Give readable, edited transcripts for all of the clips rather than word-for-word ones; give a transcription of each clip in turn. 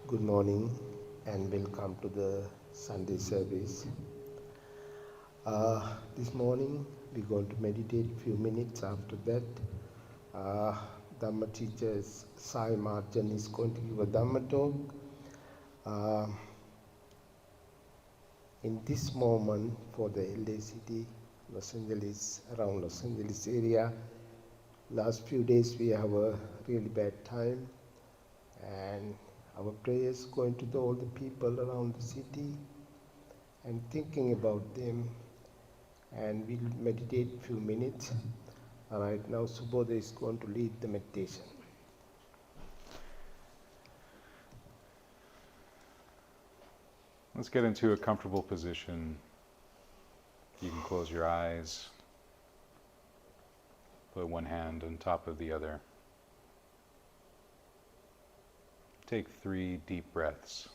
Good morning and welcome to the Sunday service. This morning we're going to meditate a few minutes. After that, uh, Dhamma teacher Sai Maharjan is going to give a Dhamma talk. Uh, in this moment for the LA City, Los Angeles, around Los Angeles area, last few days we have a really bad time, and our prayers going to all the people around the city and thinking about them, and we'll meditate a few minutes. All right, now Subodha is going to lead the meditation. Let's get into a comfortable position. You can close your eyes, put one hand on top of the other. Take 3 deep breaths.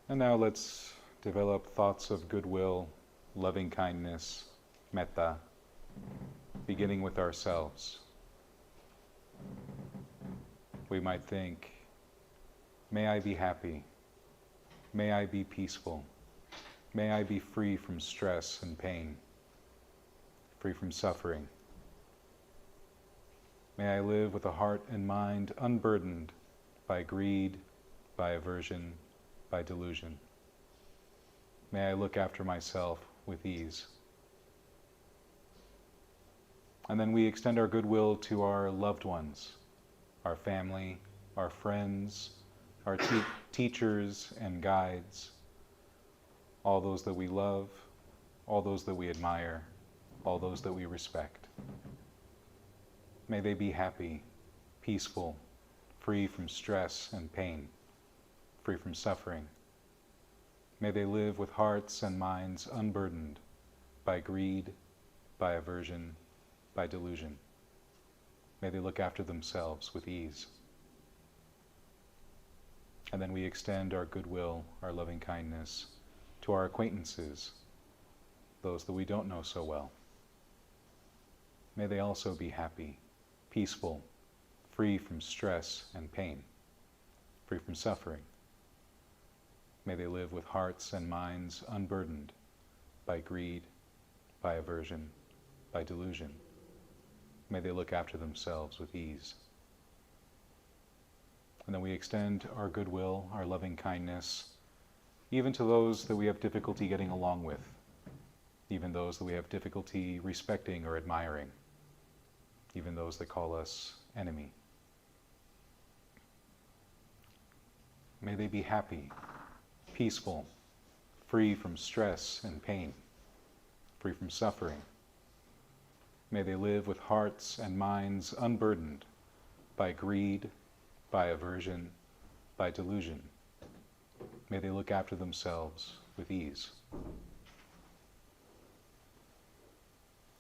And now let's develop thoughts of goodwill, loving kindness, metta, beginning with ourselves. We might think, may I be happy, may I be peaceful, may I be free from stress and pain, free from suffering. May I live with a heart and mind unburdened by greed, by aversion, by delusion. May I look after myself with ease. And then we extend our goodwill to our loved ones, our family, our friends, our teachers and guides, all those that we love, all those that we admire, all those that we respect. May they be happy, peaceful, free from stress and pain, free from suffering. May they live with hearts and minds unburdened by greed, by aversion, by delusion. May they look after themselves with ease. And then we extend our goodwill, our loving kindness to our acquaintances, those that we don't know so well. May they also be happy, peaceful, free from stress and pain, free from suffering. May they live with hearts and minds unburdened by greed, by aversion, by delusion. May they look after themselves with ease. And then we extend our goodwill, our loving kindness, even to those that we have difficulty getting along with, even those that we have difficulty respecting or admiring, even those that call us enemy. May they be happy, peaceful, free from stress and pain, free from suffering. May they live with hearts and minds unburdened by greed, by aversion, by delusion. May they look after themselves with ease.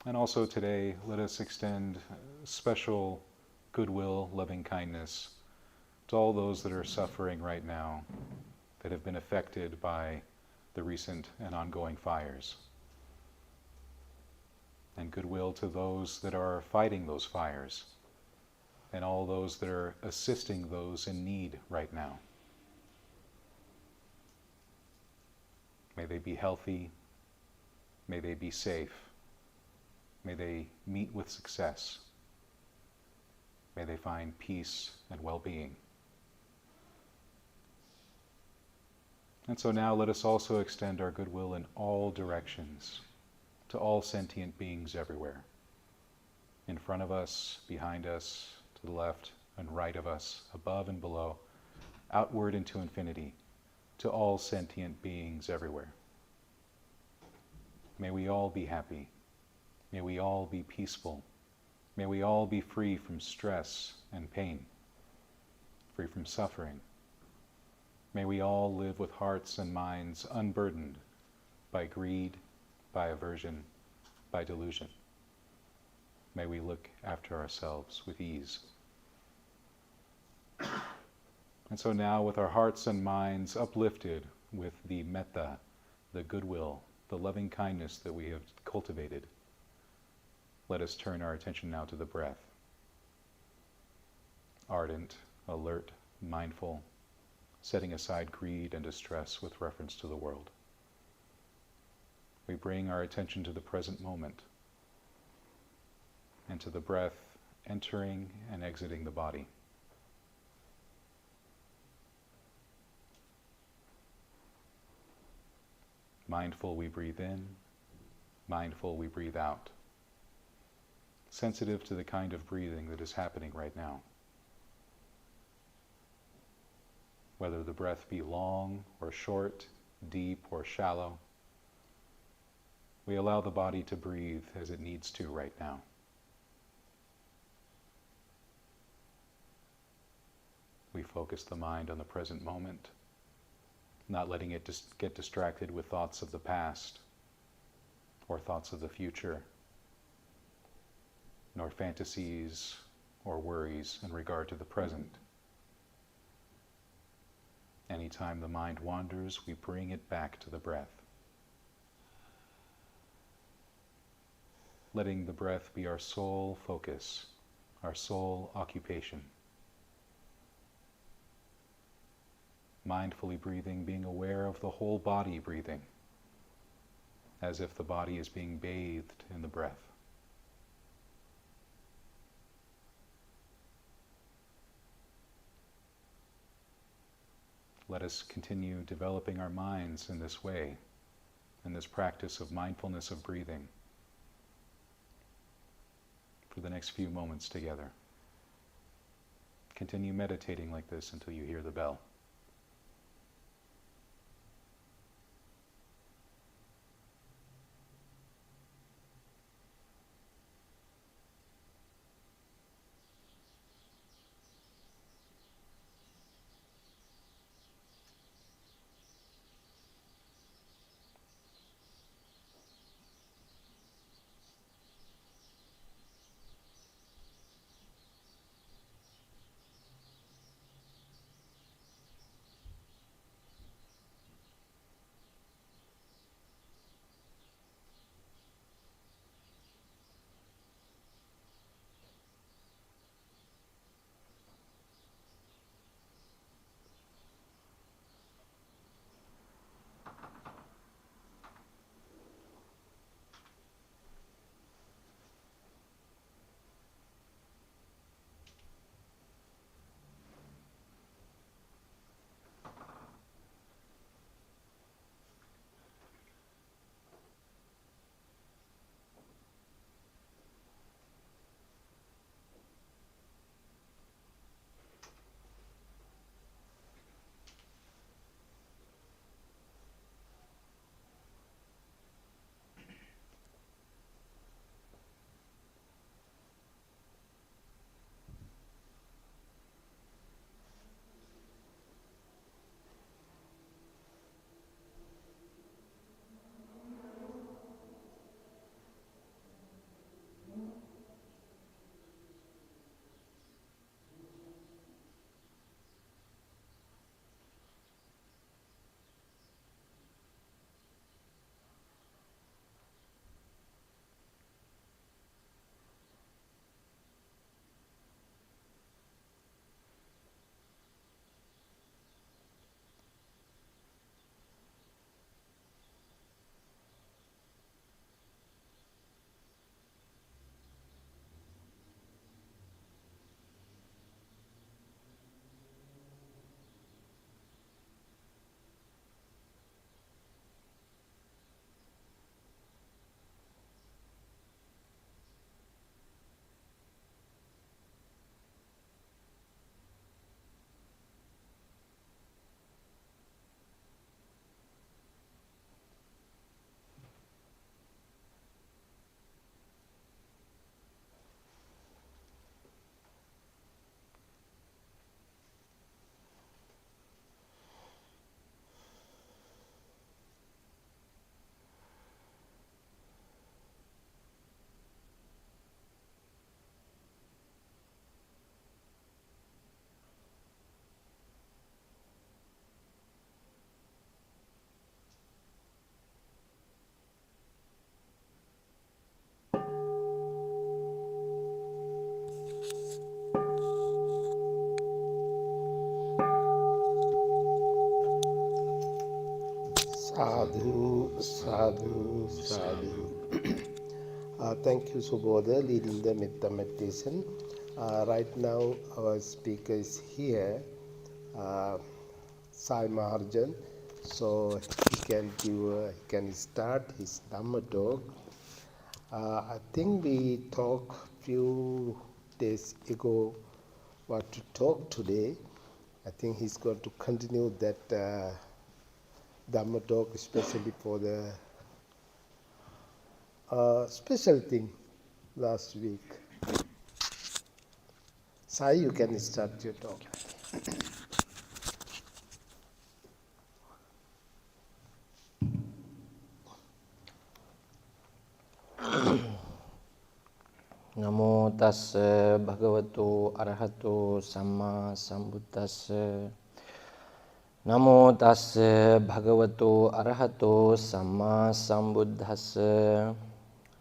And also today, let us extend special goodwill, loving kindness to all those that are suffering right now, that have been affected by the recent and ongoing fires. And goodwill to those that are fighting those fires, and all those that are assisting those in need right now. May they be healthy, may they be safe, may they meet with success, may they find peace and well-being. And so now let us also extend our goodwill in all directions, to all sentient beings everywhere, in front of us, behind us, to the left and right of us, above and below, outward into infinity, to all sentient beings everywhere. May we all be happy. May we all be peaceful. May we all be free from stress and pain, free from suffering. May we all live with hearts and minds unburdened by greed, by aversion, by delusion. May we look after ourselves with ease. And so now, with our hearts and minds uplifted with the metta, the goodwill, the loving kindness that we have cultivated, let us turn our attention now to the breath. Ardent, alert, mindful, setting aside greed and distress with reference to the world. We bring our attention to the present moment and to the breath entering and exiting the body. Mindful we breathe in, mindful we breathe out. Sensitive to the kind of breathing that is happening right now. Whether the breath be long or short, deep or shallow, we allow the body to breathe as it needs to right now. We focus the mind on the present moment, not letting it get distracted with thoughts of the past or thoughts of the future, nor fantasies or worries in regard to the present. Anytime the mind wanders, we bring it back to the breath. Letting the breath be our sole focus, our sole occupation. Mindfully breathing, being aware of the whole body breathing, as if the body is being bathed in the breath. Let us continue developing our minds in this way, in this practice of mindfulness of breathing, for the next few moments together. Continue meditating like this until you hear the bell. Sadhu, sadhu, sadhu. Thank you, Subodha, leading the meditation. Right now, our speaker is here, Sai Maharjan. So he can start his Dhamma talk. I think we talked few days ago what to talk today. I think he's going to continue that Dhamma talk, especially for the special thing last week. Sai, you can start your talk. Namo tassa bhagavato arahato samma sambuddhassa. Namo tassa bhagavato arahato samma sambuddhassa.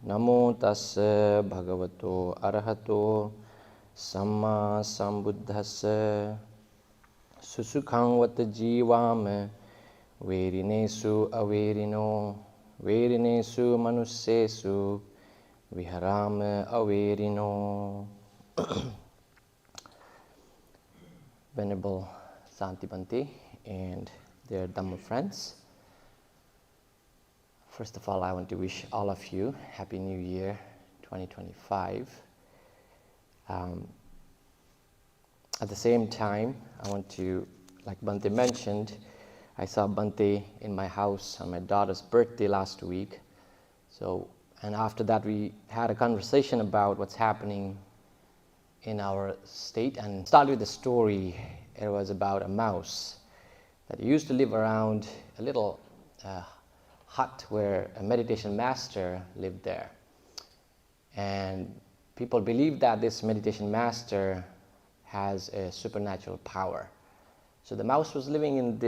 Namo tassa bhagavato arahato samma sambuddhassa. Susukhang vata jivama verinesu averino verinesu manussesu Viharama averino. Venerable Santibante and their Dhamma friends. First of all, I want to wish all of you Happy New Year 2025. At the same time, I want to, like Bante mentioned, I saw Bante in my house on my daughter's birthday last week. And after that, we had a conversation about what's happening in our state and started with the story. It was about a mouse that used to live around a little hut where a meditation master lived there. And people believe that this meditation master has a supernatural power. So the mouse was living in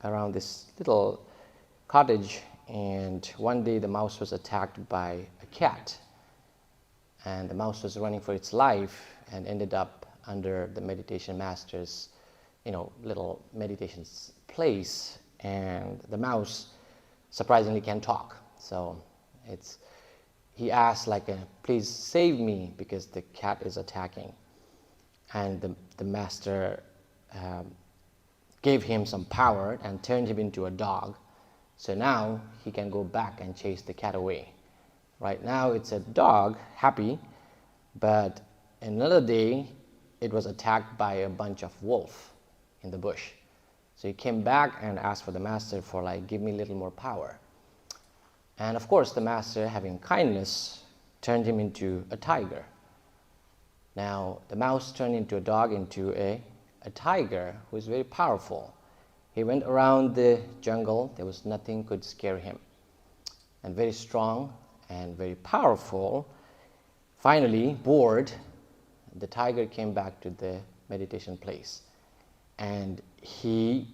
around this little cottage. And one day the mouse was attacked by a cat, and the mouse was running for its life and ended up under the meditation master's, little meditation place. And the mouse surprisingly can talk. So he asked please save me because the cat is attacking. And the master gave him some power and turned him into a dog. So now he can go back and chase the cat away. Right now it's a dog, happy, but another day it was attacked by a bunch of wolves in the bush. So he came back and asked for the master for give me a little more power. And of course the master, having kindness, turned him into a tiger. Now the mouse turned into a dog, into a tiger who is very powerful. He went around the jungle, there was nothing could scare him. And very strong and very powerful. Finally, bored, the tiger came back to the meditation place. And he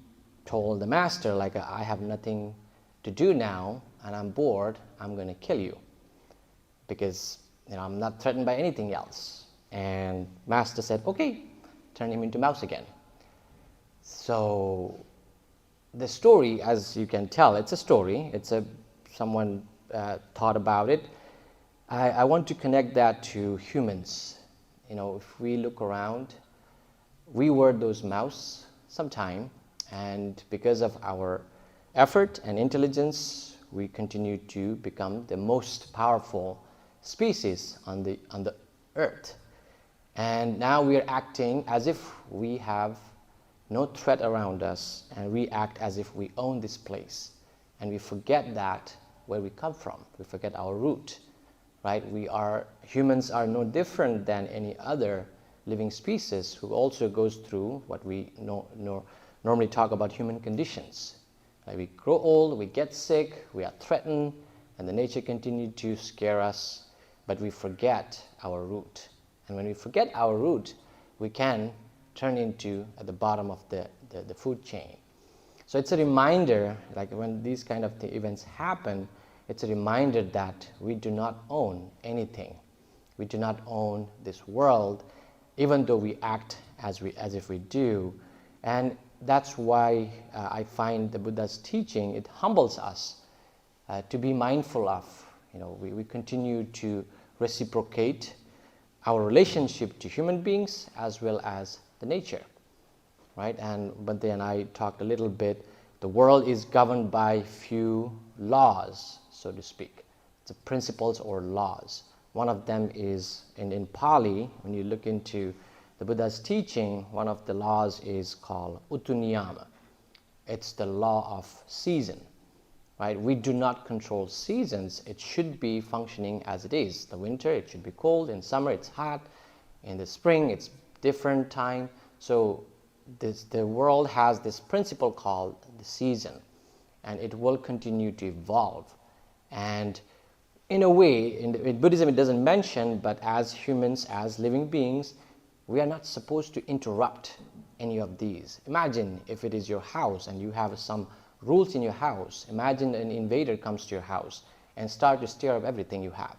told the master, I have nothing to do now, and I'm bored, I'm going to kill you. Because I'm not threatened by anything else. And master said, okay, turn him into mouse again. So the story, as you can tell, it's a story. Someone thought about it. I want to connect that to humans. If we look around, we were those mouse sometime, and because of our effort and intelligence, we continue to become the most powerful species on the earth. And now we are acting as if we have no threat around us, and we act as if we own this place. And we forget that where we come from. We forget our root, right? Humans are no different than any other living species who also goes through what we normally talk about human conditions. We grow old, we get sick, we are threatened, and the nature continues to scare us, but we forget our root. And when we forget our root, we can turn into at the bottom of the food chain. So it's a reminder, when these kind of events happen, it's a reminder that we do not own anything. We do not own this world, even though we act as if we do. And that's why I find the Buddha's teaching, it humbles us to be mindful of. We continue to reciprocate our relationship to human beings as well as the nature, right? And Bhante and I talked a little bit. The world is governed by few laws, so to speak. It's principles or laws. One of them is in Pali. When you look into the Buddha's teaching, one of the laws is called Utuniyama. It's the law of season, right? We do not control seasons. It should be functioning as it is. The winter, it should be cold. In summer, it's hot. In the spring, it's different time. So the world has this principle called the season, and it will continue to evolve. And in a way, in Buddhism it doesn't mention, but as humans, as living beings, we are not supposed to interrupt any of these. Imagine if it is your house and you have some rules in your house. Imagine an invader comes to your house and start to stir up everything you have.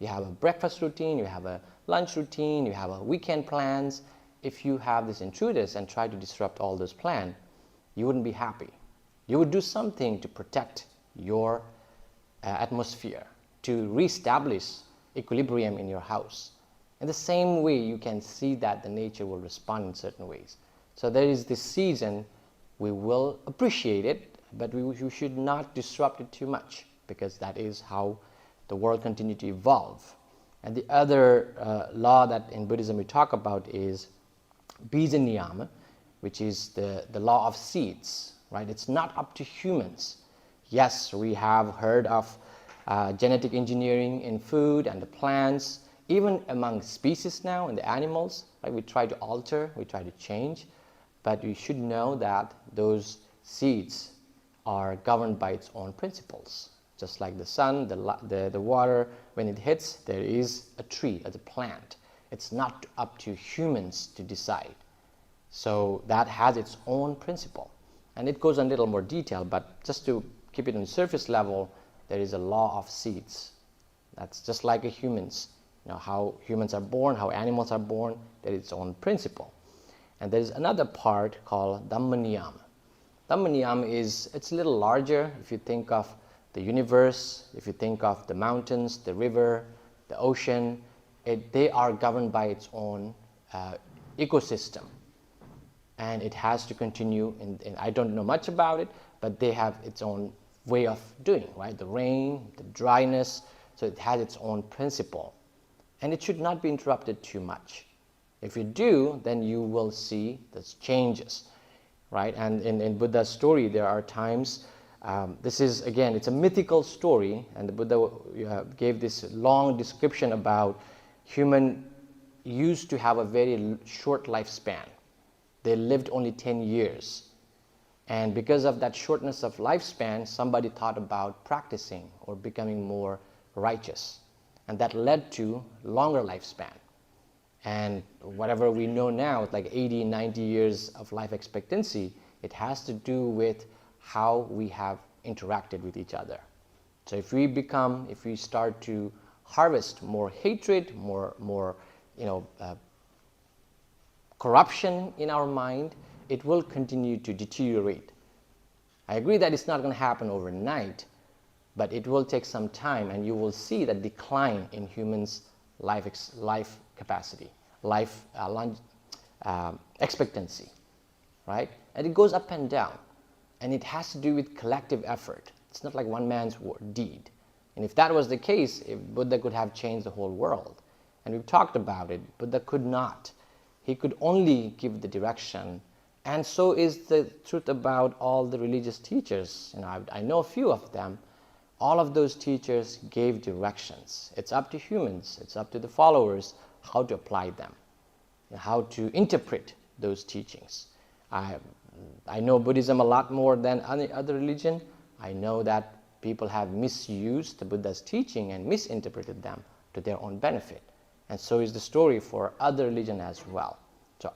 You have a breakfast routine, you have a lunch routine, you have a weekend plans. If you have these intruders and try to disrupt all those plans, you wouldn't be happy. You would do something to protect your atmosphere, to reestablish equilibrium in your house. In the same way, you can see that the nature will respond in certain ways. So there is this season, we will appreciate it, but we should not disrupt it too much, because that is how the world continues to evolve. And the other law that in Buddhism we talk about is Bija Niyama, which is the law of seeds, right? It's not up to humans. Yes, we have heard of genetic engineering in food and the plants, even among species now and the animals, right? We try to alter, we try to change, but we should know that those seeds are governed by its own principles. Just like the sun, the water, when it hits, there is a tree, a plant. It's not up to humans to decide. So that has its own principle. And it goes in a little more detail, but just to keep it on the surface level, there is a law of seeds. That's just like a humans. How humans are born, how animals are born, there is its own principle. And there is another part called Dhamma Niyama. Dhamma Niyama it's a little larger. If you think of the universe, if you think of the mountains, the river, the ocean, they are governed by its own ecosystem. And it has to continue, and I don't know much about it, but they have its own way of doing, right? The rain, the dryness, so it has its own principle. And it should not be interrupted too much. If you do, then you will see those changes, right? And in Buddha's story, there are times, this is, again, it's a mythical story, and the Buddha gave this long description about human used to have a very short lifespan. They lived only 10 years. And because of that shortness of lifespan, somebody thought about practicing or becoming more righteous. And that led to longer lifespan. And whatever we know now, like 80, 90 years of life expectancy, it has to do with how we have interacted with each other. So if we start to harvest more hatred, more corruption in our mind, it will continue to deteriorate. I agree that it's not going to happen overnight, but it will take some time, and you will see that decline in humans' life capacity, life expectancy, right? And it goes up and down, and it has to do with collective effort. It's not like one man's deed. And if that was the case, if Buddha could have changed the whole world, and we've talked about it, Buddha could not. He could only give the direction. And so is the truth about all the religious teachers. I know a few of them. All of those teachers gave directions. It's up to humans, it's up to the followers how to apply them, how to interpret those teachings. I know Buddhism a lot more than any other religion. I know that people have misused the Buddha's teaching and misinterpreted them to their own benefit. And so is the story for other religion as well. So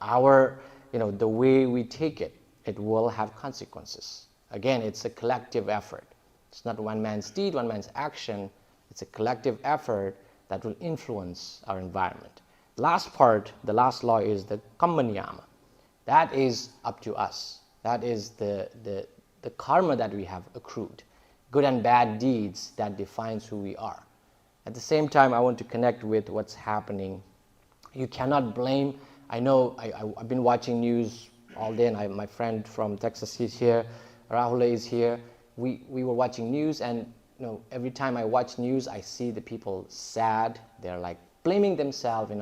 the way we take it, it will have consequences. Again, it's a collective effort. It's not one man's deed, one man's action. It's a collective effort that will influence our environment. Last part, the last law is the Kamma Niyama. That is up to us. That is the karma that we have accrued. Good and bad deeds that defines who we are. At the same time, I want to connect with what's happening. You cannot blame. I know I've been watching news all day, and my friend from Texas is here, Rahul is here. We were watching news, and every time I watch news, I see the people sad. They're like blaming themselves.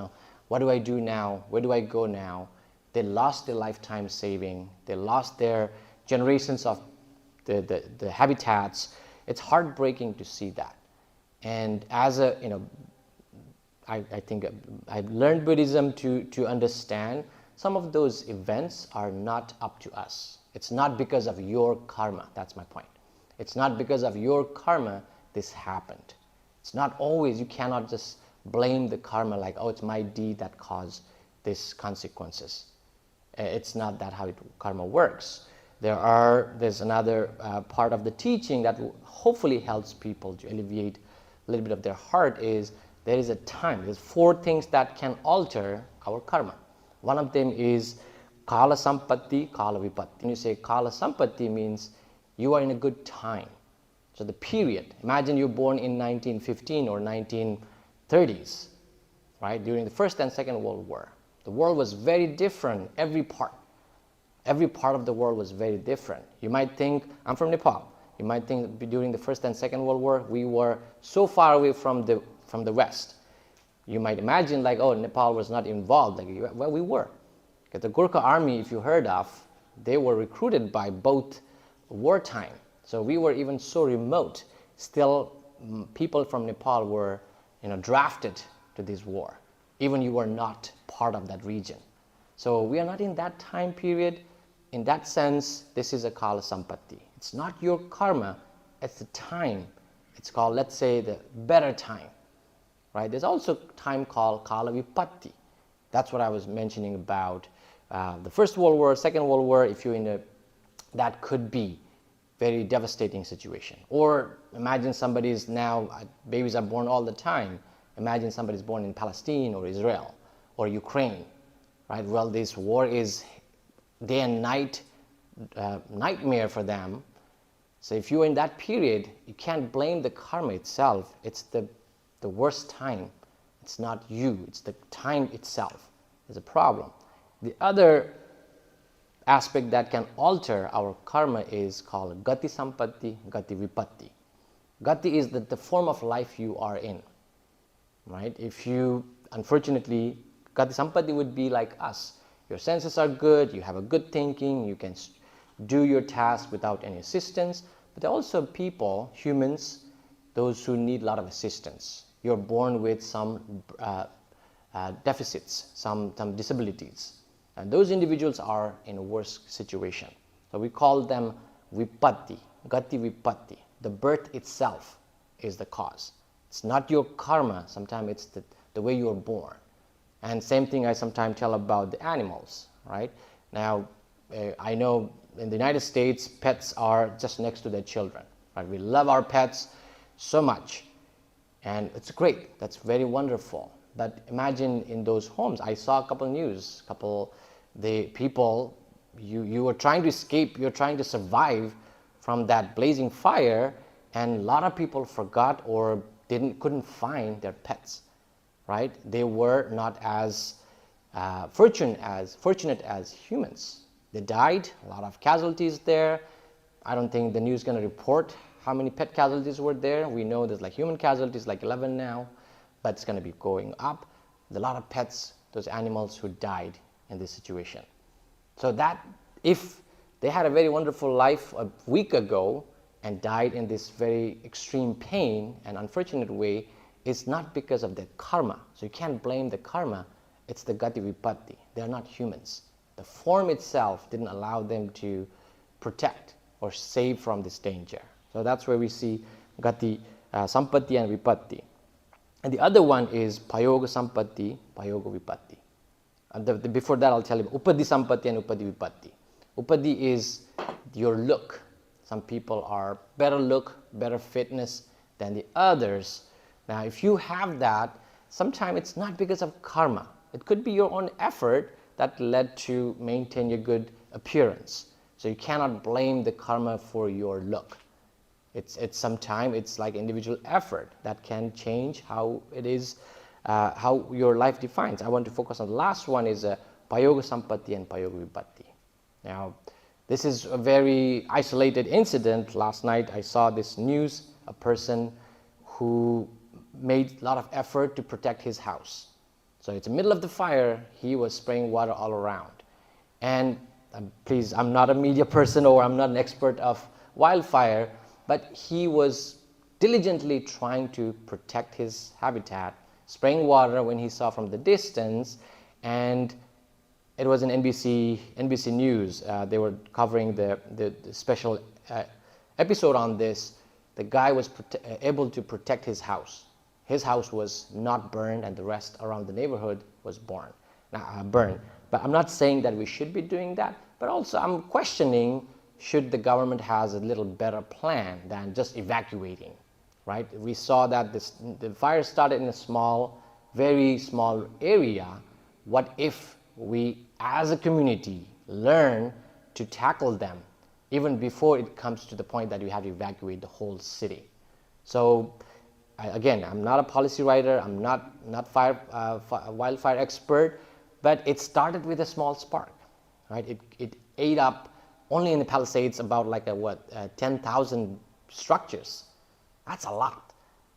What do I do now? Where do I go now? They lost their lifetime saving. They lost their generations of the habitats. It's heartbreaking to see that. And as I think I've learned Buddhism to understand some of those events are not up to us. It's not because of your karma. That's my point. It's not because of your karma this happened. It's not always, you cannot just blame the karma like, oh, it's my deed that caused these consequences. It's not that how karma works. There's another part of the teaching that hopefully helps people to alleviate a little bit of their heart is there is a time. There's 4 things that can alter our karma. One of them is kala sampatti, kala vipatti. When you say kala sampatti means you are in a good time. So the period, imagine you're born in 1915 or 1930s, right? During the First and Second World War. The world was very different, every part of the world was very different. You might think, I'm from Nepal. You might think during the First and Second World War, we were so far away from the West. You might imagine like, oh, Nepal was not involved. Like, well, we were. Because the Gurkha army, if you heard of, they were recruited by both wartime. So we were even so remote. Still, people from Nepal were, drafted to this war. Even you were not part of that region. So we are not in that time period. In that sense, this is a kala sampatti. It's not your karma, it's the time. It's called, let's say, the better time. Right? There's also time called kala vipatti. That's what I was mentioning about the First World War, Second World War. If you're that could be very devastating situation. Or imagine somebody's now, babies are born all the time. Imagine somebody's born in Palestine or Israel or Ukraine, right? Well, this war is day and night nightmare for them. So if you're in that period, you can't blame the karma itself. It's the worst time. It's not you, it's the time itself. There's a problem. The other aspect that can alter our karma is called gati sampatti, gati vipatti. Gati is the form of life you are in, right? If you, unfortunately, gati sampatti would be like us. Your senses are good, you have a good thinking, you can do your task without any assistance. But there are also people, humans, those who need a lot of assistance. You're born with some deficits, some disabilities. And those individuals are in a worse situation. So we call them vipatti, gati vipatti. The birth itself is the cause. It's not your karma, sometimes it's the way you were born. And same thing I sometimes tell about the animals, right? Now, I know in the United States, pets are just next to their children, right? We love our pets so much. And it's great, that's very wonderful. But imagine in those homes, I saw a couple news, the people, you were trying to escape, you're trying to survive from that blazing fire, and a lot of people forgot or couldn't find their pets, right? They were not as fortunate as humans. They died, a lot of casualties there. I don't think the news is going to report how many pet casualties were there. We know there's like human casualties, like 11 now, but it's going to be going up. There's a lot of pets, those animals who died in this situation. So that if they had a very wonderful life a week ago and died in this very extreme pain and unfortunate way, it's not because of their karma. So you can't blame the karma, it's the gati vipatti. They're not humans. The form itself didn't allow them to protect or save from this danger. So that's where we see gati sampatti and vipatti. And the other one is payoga sampatti, payoga vipatti. And before that, I'll tell you upadi sampatti and upadi vipatti. Upadi is your look. Some people are better look, better fitness than the others. Now, if you have that, sometimes it's not because of karma. It could be your own effort that led to maintain your good appearance. So you cannot blame the karma for your look. It's sometimes it's like individual effort that can change how it is, how your life defines. I want to focus on the last one is payoga sampatti and payoga vipatti. Now, this is a very isolated incident. Last night I saw this news, a person who made a lot of effort to protect his house. So it's the middle of the fire, he was spraying water all around. And please, I'm not a media person or I'm not an expert of wildfire, but he was diligently trying to protect his habitat, spraying water when he saw from the distance, and it was an NBC News. They were covering the special episode on this. The guy was able to protect his house. His house was not burned, and the rest around the neighborhood was burned. But I'm not saying that we should be doing that, but also I'm questioning, should the government has a little better plan than just evacuating, right? We saw that the fire started in a very small area. What if we as a community learn to tackle them even before it comes to the point that you have to evacuate the whole city? So again, I'm not a policy writer, I'm not wildfire expert, but it started with a small spark, right? It ate up only in the Palisades about like 10,000 structures. That's a lot.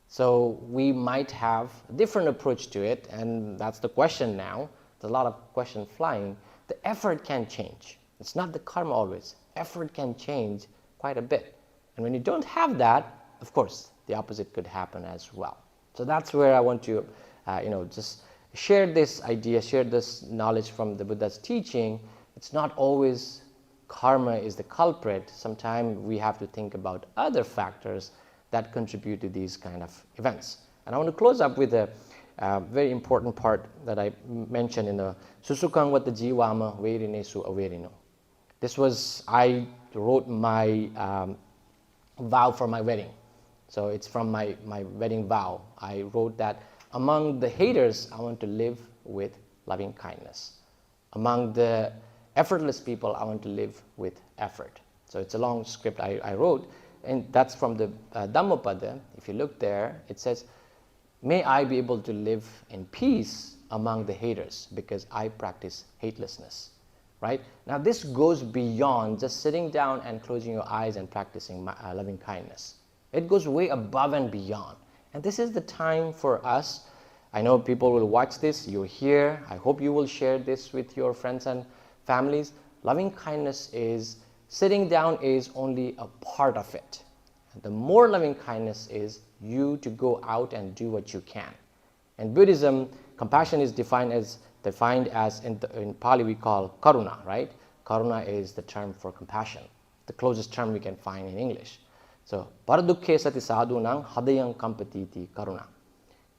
So we might have a different approach to it, and that's the question now. There's a lot of questions flying. The effort can change. It's not the karma always. Effort can change quite a bit. And when you don't have that, of course, the opposite could happen as well. So that's where I want to, just share this idea, share this knowledge from the Buddha's teaching. It's not always karma is the culprit. Sometimes we have to think about other factors that contribute to these kind of events. And I want to close up with a very important part that I mentioned in the Susukang Vata Jiwama Verinesu Averino. This was, I wrote my vow for my wedding. So it's from my wedding vow. I wrote that among the haters, I want to live with loving kindness. Among the effortless people, I want to live with effort. So it's a long script I wrote, and that's from the Dhammapada. If you look there, it says, may I be able to live in peace among the haters because I practice hatelessness, right? Now this goes beyond just sitting down and closing your eyes and practicing loving kindness. It goes way above and beyond. And this is the time for us. I know people will watch this, you're here. I hope you will share this with your friends and families. Loving kindness is, sitting down is only a part of it. And the more loving kindness is you to go out and do what you can. In Buddhism, compassion is defined as in Pali we call karuna, right? Karuna is the term for compassion, the closest term we can find in English. So, paradukhe sati sadhunang hadayang kampatiti karuna.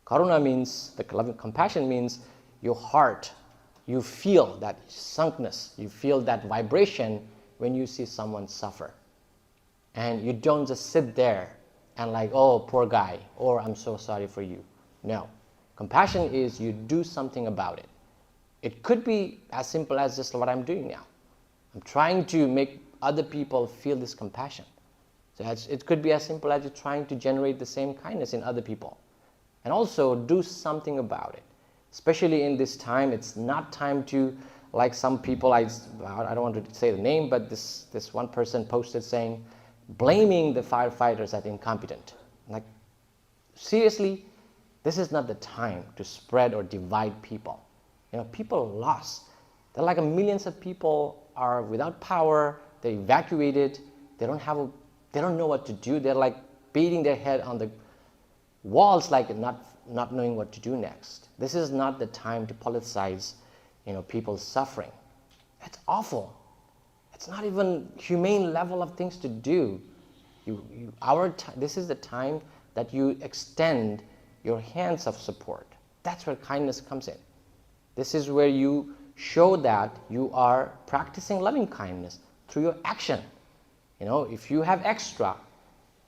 Karuna means, the loving compassion means your heart, you feel that sunkness, you feel that vibration when you see someone suffer. And you don't just sit there and like, oh, poor guy, or I'm so sorry for you. No. Compassion is you do something about it. It could be as simple as just what I'm doing now. I'm trying to make other people feel this compassion. So it could be as simple as you're trying to generate the same kindness in other people. And also do something about it. Especially in this time, it's not time to, like some people, I don't want to say the name, but this one person posted saying, blaming the firefighters as incompetent. Like, seriously, this is not the time to spread or divide people. People are lost. There are like millions of people are without power, they're evacuated, they don't know what to do. They're like beating their head on the walls, like not knowing what to do next. This is not the time to politicize, people's suffering. It's awful. It's not even humane level of things to do. This is the time that you extend your hands of support. That's where kindness comes in. This is where you show that you are practicing loving kindness through your action. If you have extra,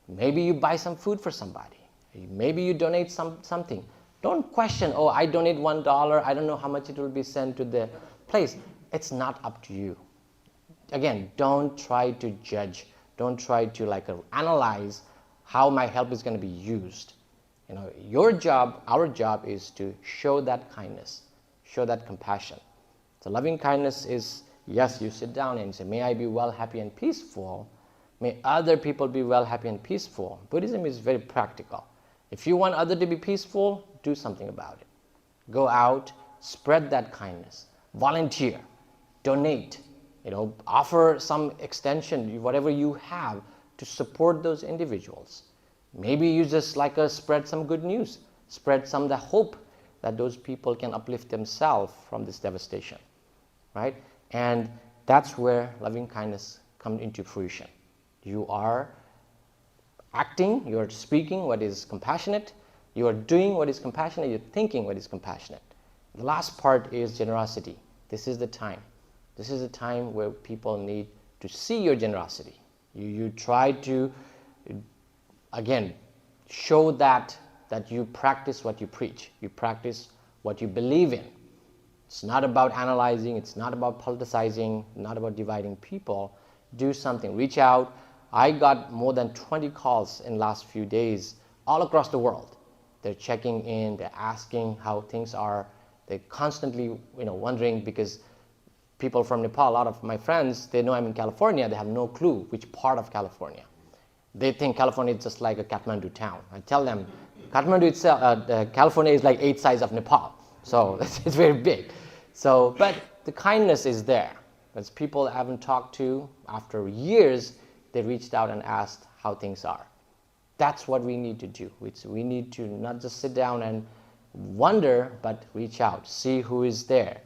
maybe you buy some food for somebody. Maybe you donate something. Don't question, oh, I donate $1, I don't know how much it will be sent to the place. It's not up to you. again, don't try to judge. Don't try to analyze how my help is going to be used. Your job, our job is to show that kindness, show that compassion. So loving kindness is, yes, you sit down and say, may I be well, happy, and peaceful. May other people be well, happy, and peaceful. Buddhism is very practical. If you want others to be peaceful, do something about it. Go out, spread that kindness, volunteer, donate, offer some extension, whatever you have to support those individuals. Maybe you just spread some good news, spread some of the hope that those people can uplift themselves from this devastation, right? And that's where loving kindness comes into fruition. You are acting, you are speaking what is compassionate, you are doing what is compassionate, you're thinking what is compassionate. The last part is generosity. This is the time. This is the time where people need to see your generosity. You try to, again, show that you practice what you preach. You practice what you believe in. It's not about analyzing, it's not about politicizing, not about dividing people. Do something, reach out. I got more than 20 calls in the last few days all across the world. They're checking in, they're asking how things are. They're constantly wondering, because people from Nepal, a lot of my friends, they know I'm in California, they have no clue which part of California. They think California is just like a Kathmandu town. I tell them, Kathmandu itself, California is like 8 size of Nepal. So it's very big. So, but the kindness is there. As people I haven't talked to, after years, they reached out and asked how things are. That's what we need to do. We need to not just sit down and wonder, but reach out, see who is there.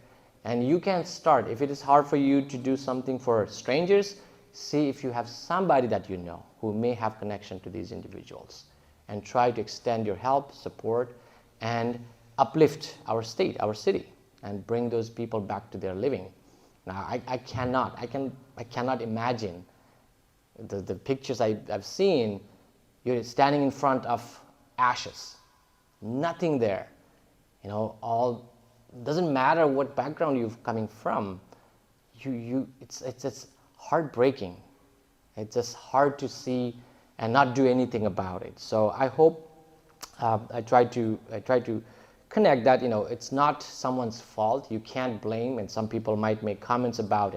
And you can start. If it is hard for you to do something for strangers, see if you have somebody that you know who may have connection to these individuals, and try to extend your help, support, and uplift our state, our city, and bring those people back to their living. Now, I cannot imagine the pictures I've seen. You're standing in front of ashes, nothing there. All doesn't matter what background you're coming from. It's heartbreaking. It's just hard to see and not do anything about it. So I hope I try to connect that. It's not someone's fault. You can't blame, and some people might make comments about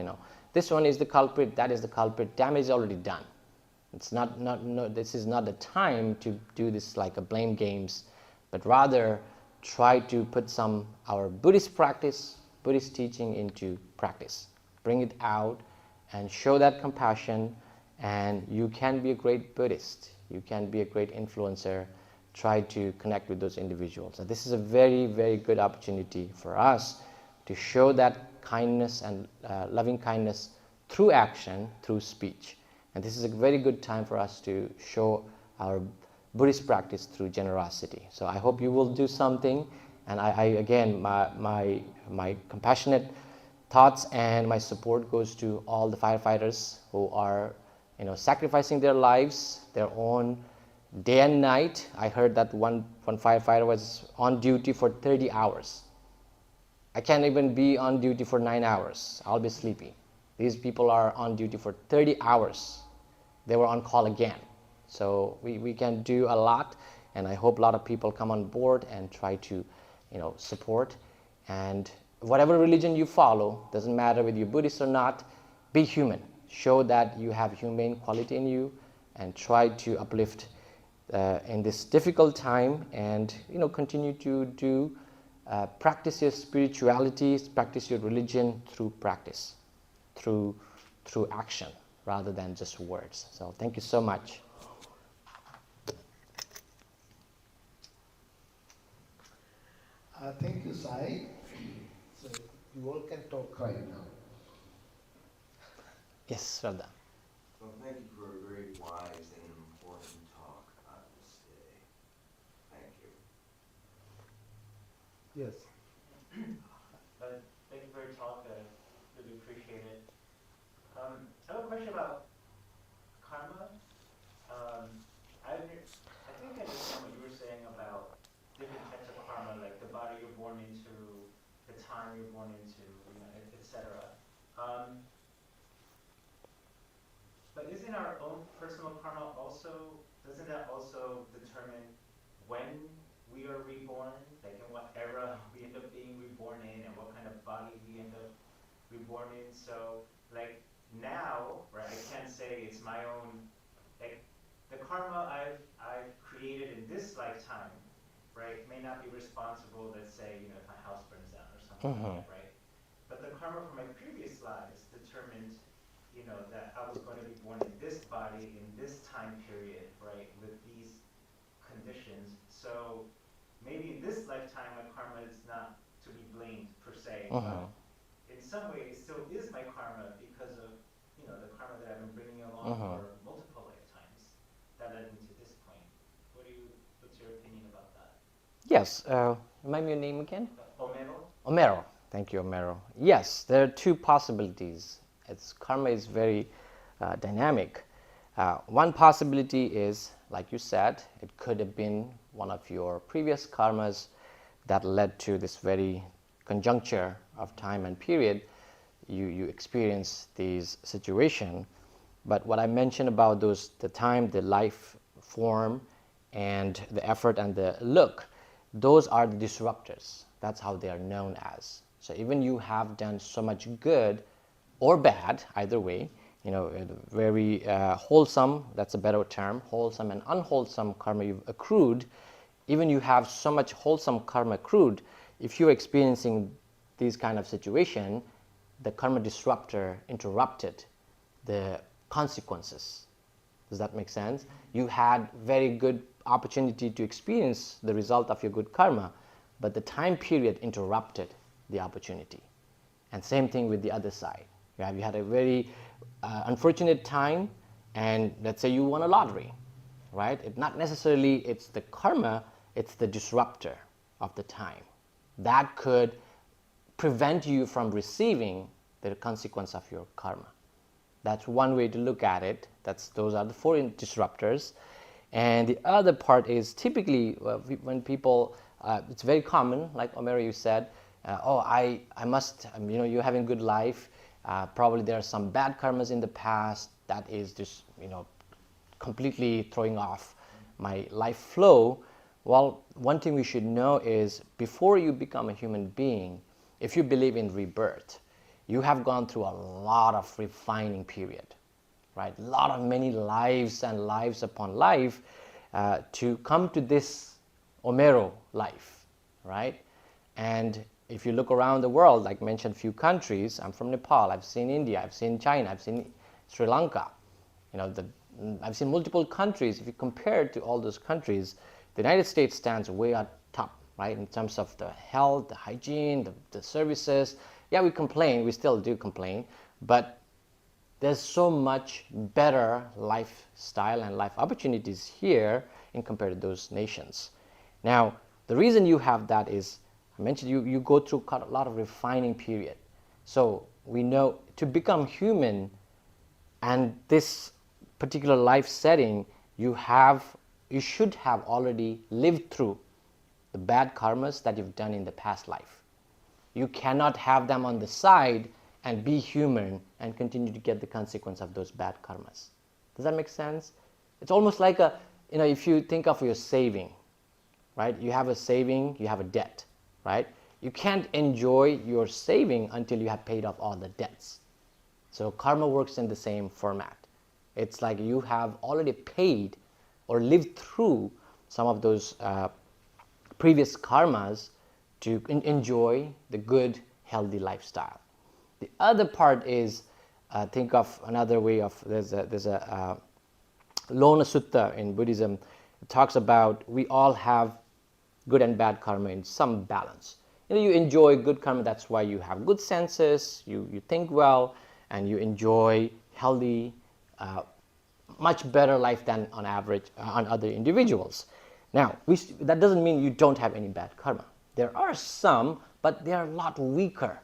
this one is the culprit, that is the culprit. Damage is already done. It's not this is not the time to do this like a blame games, but rather try to put some our Buddhist practice, Buddhist teaching into practice. Bring it out and show that compassion, and you can be a great Buddhist. You can be a great influencer. Try to connect with those individuals. And this is a very, very good opportunity for us to show that kindness and loving kindness through action, through speech. And this is a very good time for us to show our Buddhist practice through generosity. So I hope you will do something. And I again, my compassionate thoughts and my support goes to all the firefighters who are, sacrificing their lives, their own day and night. I heard that one firefighter was on duty for 30 hours. I can't even be on duty for 9 hours. I'll be sleepy. These people are on duty for 30 hours. They were on call again. So we can do a lot, and I hope a lot of people come on board and try to, support. And whatever religion you follow, doesn't matter whether you're Buddhist or not, be human. Show that you have humane quality in you, and try to uplift in this difficult time, and continue to do practice your spirituality, practice your religion through practice, through action, rather than just words. So thank you so much. Thank you, Sai. So you all can talk right now. Yes, Shraddha. Well, thank you for a very wise and important talk on this day. Thank you. Yes. Thank you for your talk. I really appreciate it. I have a question about karma. I think I understand what you were saying about different types of karma, like the body you're born into, the time you're born into, etc. But isn't our own personal karma also, doesn't that also determine when we are reborn? Like in what era we end up being reborn in and what kind of body we end up reborn in? So like now, right, I can't say it's my own, like the karma I've created in this lifetime, right, may not be responsible, let's say, you know, if my house burns down or something like that, right? But the karma from my previous lives determined, you know, that I was going to be born in this body in this time period, right, with these conditions. So maybe in this lifetime my karma is not to be blamed per se, but in some way it still is my karma because of, you know, the karma that I've been bringing along for multiple lifetimes that led me to this point. What's your opinion about that? Yes. Remind me your name again? Omero? Omero. Thank you, Omero. Yes, there are two possibilities. Karma is very dynamic. One possibility is, like you said, it could have been one of your previous karmas that led to this very conjuncture of time and period. You experience these situation. But what I mentioned about those, the time, the life form, and the effort and the look, those are the disruptors. That's how they are known as. So even you have done so much good or bad, either way, you know, very wholesome, that's a better term, wholesome and unwholesome karma you've accrued, even you have so much wholesome karma accrued, if you're experiencing these kind of situation, the karma disruptor interrupted the consequences. Does that make sense? You had very good opportunity to experience the result of your good karma, but the time period interrupted the opportunity. And same thing with the other side. You had a very unfortunate time, and let's say you won a lottery, right? Not necessarily it's the karma, it's the disruptor of the time. That could prevent you from receiving the consequence of your karma. That's one way to look at it. Those are the four disruptors. And the other part is typically when people, it's very common, like Omeri, you said, I must, you know, you're having a good life. Probably there are some bad karmas in the past that is just, you know, completely throwing off my life flow. Well, one thing we should know is before you become a human being, if you believe in rebirth, you have gone through a lot of refining period, right? Many lives and lives upon life to come to this Omero life, right? And if you look around the world, like mentioned, few countries. I'm from Nepal. I've seen India. I've seen China. I've seen Sri Lanka. You know, I've seen multiple countries. If you compare to all those countries, the United States stands way at top, right? In terms of the health, the hygiene, the services. Yeah, we complain. We still do complain, but there's so much better lifestyle and life opportunities here in compared to those nations. Now, the reason you have that is, I mentioned you go through a lot of refining period. So we know to become human and this particular life setting, you should have already lived through the bad karmas that you've done in the past life. You cannot have them on the side and be human and continue to get the consequence of those bad karmas. Does that make sense? It's almost like if you think of your saving, right? You have a saving, you have a debt, right? You can't enjoy your saving until you have paid off all the debts. So karma works in the same format. It's like you have already paid or lived through some of those previous karmas to enjoy the good, healthy lifestyle. The other part is, think of another way of, there's a Lona Sutta in Buddhism. It talks about we all have good and bad karma in some balance. You enjoy good karma, that's why you have good senses, you think well, and you enjoy healthy, much better life than on average on other individuals. Now, that doesn't mean you don't have any bad karma. There are some, but they are a lot weaker,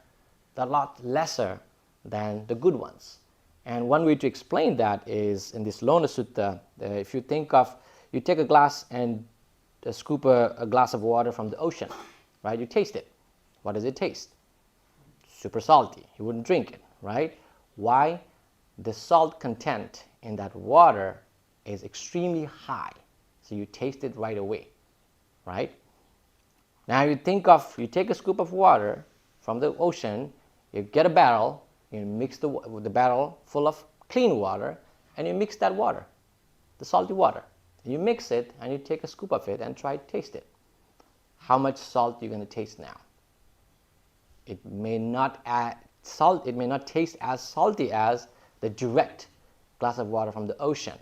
they're a lot lesser than the good ones. And one way to explain that is in this Lona Sutta. If you think of, you take a glass and scoop a glass of water from the ocean, right? You taste it. What does it taste? Super salty. You wouldn't drink it, right? Why? the salt content in that water is extremely high. So you taste it right away, right? Now you take a scoop of water from the ocean, you get a barrel, you mix the barrel full of clean water, and you mix that water, the salty water. You mix it and you take a scoop of it and try to taste it. How much salt you're going to taste now? It may not taste as salty as the direct glass of water from the ocean.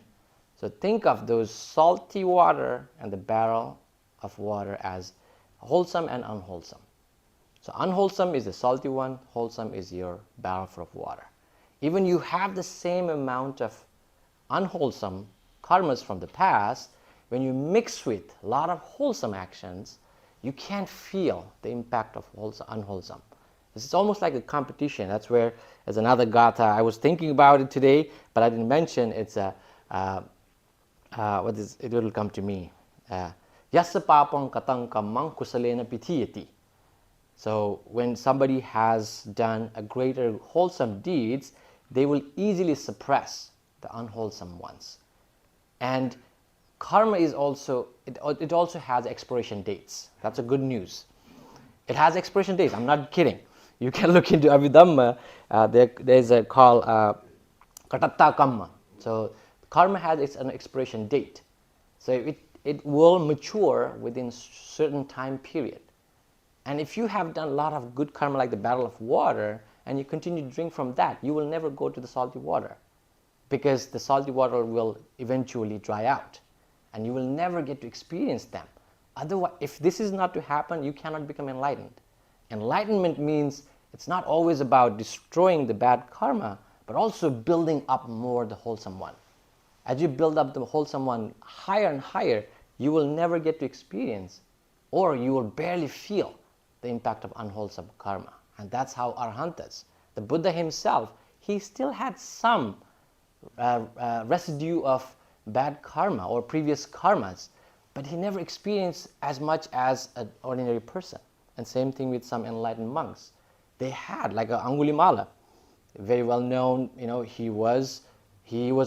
So think of those salty water and the barrel of water as wholesome and unwholesome. So unwholesome is the salty one, wholesome is your barrel full of water. Even you have the same amount of unwholesome karmas from the past, when you mix with a lot of wholesome actions, you can't feel the impact of unwholesome. This is almost like a competition. That's where, as another gatha, I was thinking about it today, but I didn't mention. It's it will come to me. Yassa papam katang kammang kusalena pitiyati. So when somebody has done a greater wholesome deeds, they will easily suppress the unwholesome ones. And karma is also, it also has expiration dates. That's a good news. It has expiration dates. I'm not kidding. You can look into Dhamma. There's a call katatta kamma. So karma has an expiration date. So it will mature within certain time period. And if you have done a lot of good karma like the barrel of water and you continue to drink from that, you will never go to the salty water, because the salty water will eventually dry out and you will never get to experience them. Otherwise, if this is not to happen, you cannot become enlightened. Enlightenment means it's not always about destroying the bad karma, but also building up more the wholesome one. As you build up the wholesome one higher and higher, you will never get to experience, or you will barely feel the impact of unwholesome karma. And that's how Arhantas, the Buddha himself, he still had some residue of bad karma or previous karmas, but he never experienced as much as an ordinary person. And same thing with some enlightened monks. They had, like Angulimala, very well known, he was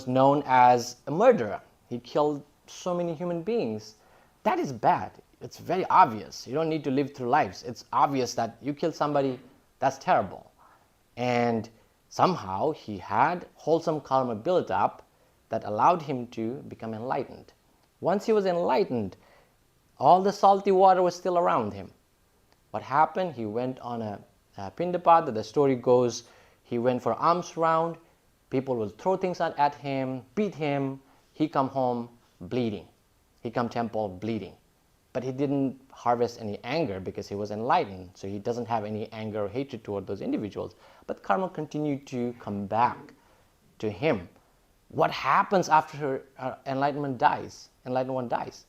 known as a murderer. He killed so many human beings. That is bad. It's very obvious. You don't need to live through lives. It's obvious that you kill somebody, that's terrible. And somehow he had wholesome karma built up that allowed him to become enlightened. Once he was enlightened, all the salty water was still around him. What happened? He went on a Pindapata. The story goes, he went for alms round. People will throw things at him, beat him. He come home bleeding. He come temple bleeding. But he didn't harvest any anger because he was enlightened. So he doesn't have any anger or hatred toward those individuals. But karma continued to come back to him. What happens after enlightenment dies? Enlightened one dies.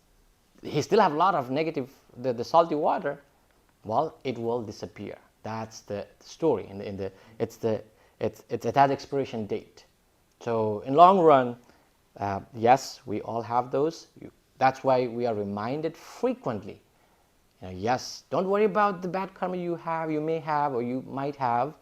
He still have a lot of negative, the salty water. Well, it will disappear. That's the story. It has expiration date. So in long run, yes, we all have those. That's why we are reminded frequently. Yes, don't worry about the bad karma you may have or you might have.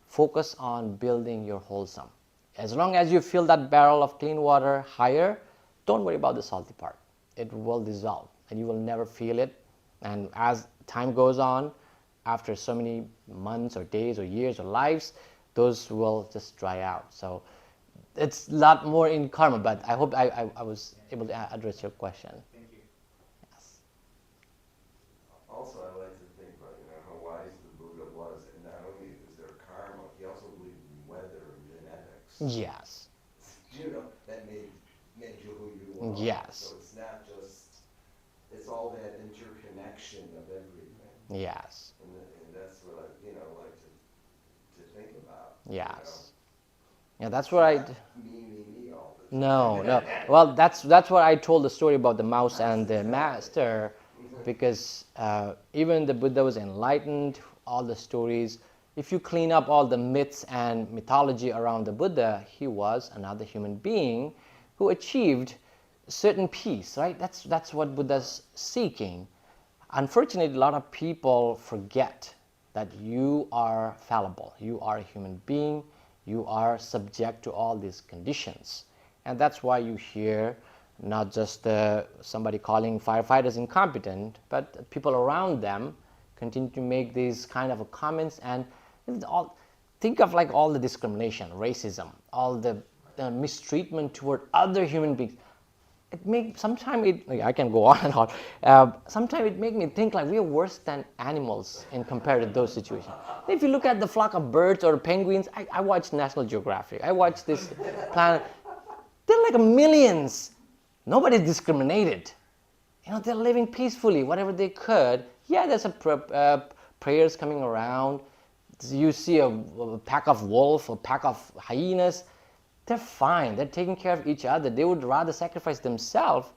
Focus on building your wholesome. As long as you fill that barrel of clean water higher, don't worry about the salty part. It will dissolve and you will never feel it. And as time goes on, after so many months or days or years or lives, those will just dry out. So it's a lot more in karma, but I hope I was able to address your question. Thank you. Yes. Also, I like to think about how wise the Buddha was, and not only is there karma, he also believed in weather and genetics. Yes. That made you who you are. Yes. So it's not just, it's all that interconnection of everything. Yes. And that's what I like to think about. Yes. Yeah, that's what I. Me all the time. No. Well, that's what I told the story about the mouse and the master, because even the Buddha was enlightened. All the stories. If you clean up all the myths and mythology around the Buddha, he was another human being who achieved certain peace. Right? That's what Buddha's seeking. Unfortunately, a lot of people forget that you are fallible. You are a human being. you are subject to all these conditions. And that's why you hear not just somebody calling firefighters incompetent, but people around them continue to make these kind of comments. And think of like all the discrimination, racism, all the mistreatment toward other human beings. Sometimes I can go on and on. Sometimes it makes me think like we are worse than animals in compared to those situations. If you look at the flock of birds or penguins, I watch National Geographic. I watch this planet. They're like millions. Nobody's discriminated. They're living peacefully, whatever they could. Yeah, there's prayers coming around. You see a pack of wolves, a pack of hyenas. They're fine. They're taking care of each other. They would rather sacrifice themselves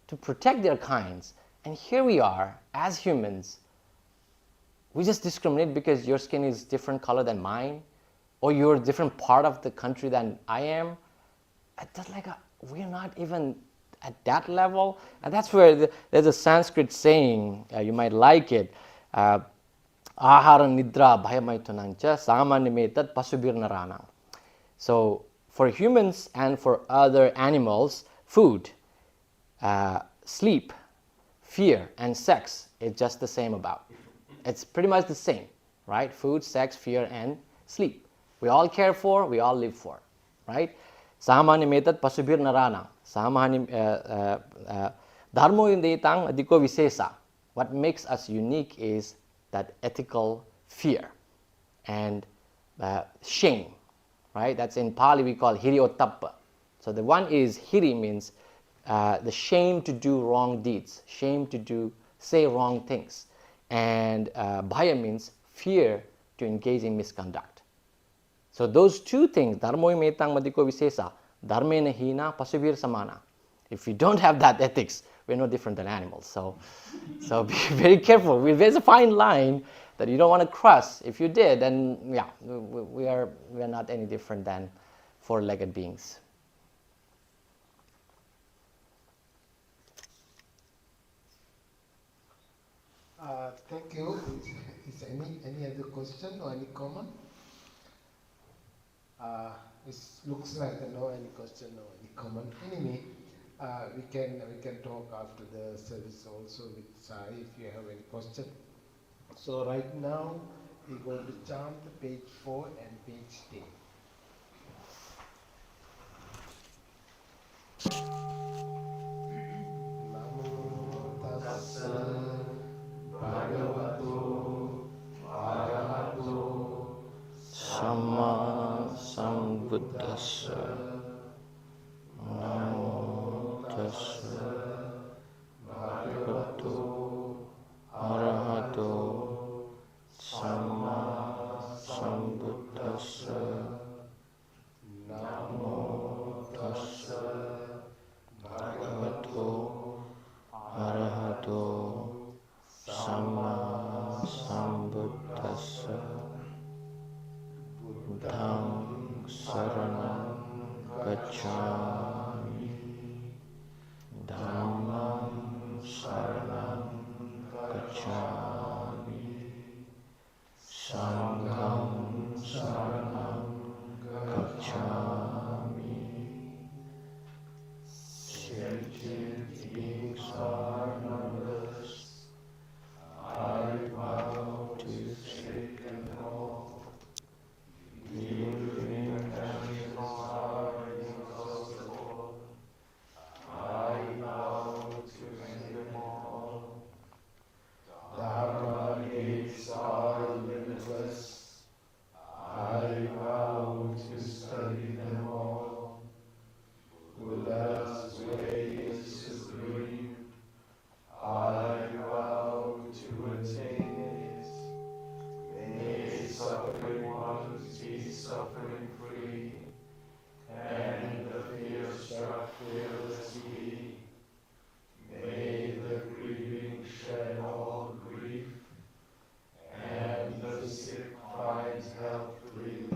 to protect their kinds. And here we are, as humans. We just discriminate because your skin is different color than mine, or you're a different part of the country than I am. That's like we're not even at that level. And that's where there's a Sanskrit saying, you might like it, ahara nidra bhayamaitunancha samanimetat pasubir narana. So for humans and for other animals, food, sleep, fear, and sex is just the same about. It's pretty much the same, right? Food, sex, fear, and sleep. We all care for, we all live for, right? Samani metat pasubir narana. Samani dharmo indetang adiko visesa. What makes us unique is that ethical fear and shame, right? That's in Pali we call hiri-ottappa. So the one is hiri means the shame to do wrong deeds, shame to say wrong things. And bhaya means fear to engage in misconduct. So those two things, dharmo metang madiko visesa, dharmena hina pasubir samana. If we don't have that ethics, we're no different than animals. So be very careful. There's a fine line that you don't want to cross. If you did, then yeah, we are not any different than four-legged beings. Thank you. Is any other question or any comment? It looks like no any question or any comment. Anyway, we can talk after the service also with Sai if you have any question. So right now we're going to chant page 4 and page 10. Namo tassa bhagavato arahato Samma Sambuddhassa. Namo tassa bhagavato arahato Samma Sambuddhassa. Namo tassa bhagavato arahato Samma Sambuddhassa. Buddhang saranam gacchami, Dhammam saranam gacchami, Sangham saranam gacchami. Sentient beings are numberless. I vow to save them all. Living animals are inexhaustible. I vow to end them all. Dharma gates are limitless. I vow to study them all. Buddha's way is supreme. I vow to attain it. May suffering ones be suffering free, and the fear-struck fearless be. May the grieving shed all grief, and the sick find health relief.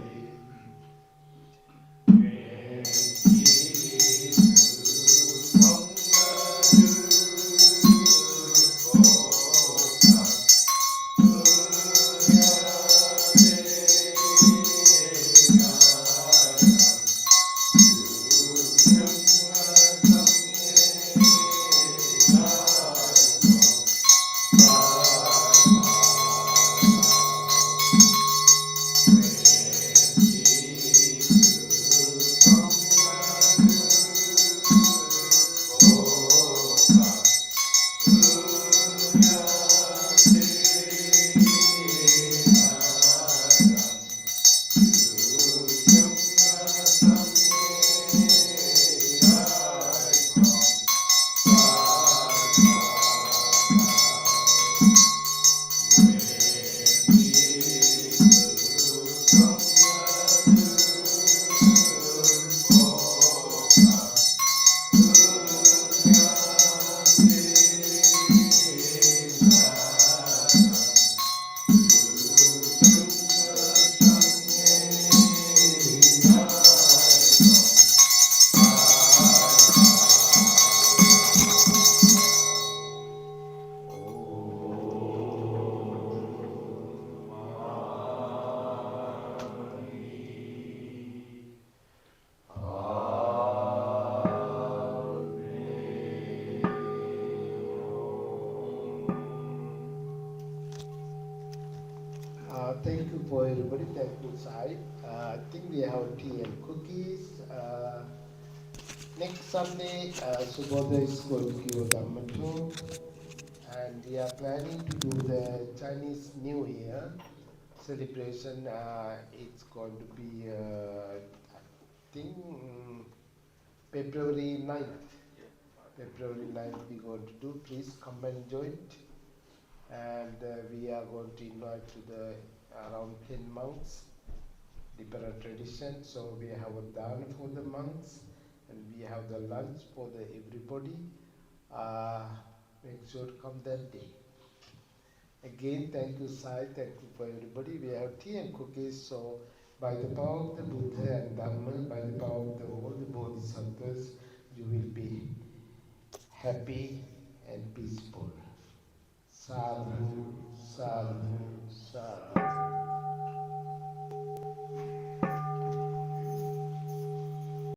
Thank you for everybody. Thank you, Sai. I think we have tea and cookies. Next Sunday, Subodha is going to give a Dhamma talk, and we are planning to do the Chinese New Year celebration. It's going to be, I think, February 9th. February 9th we're going to do. Please come and join it. And we are going to invite to the around 10 monks, different traditions. So we have a dana for the monks, and we have the lunch for the everybody. Make sure to come that day. Again, thank you, Sai. Thank you for everybody. We have tea and cookies. So by the power of the Buddha and Dhamma, by the power of all the Bodhisattvas, you will be happy and peaceful. Sadhu, sadhu, sadhu.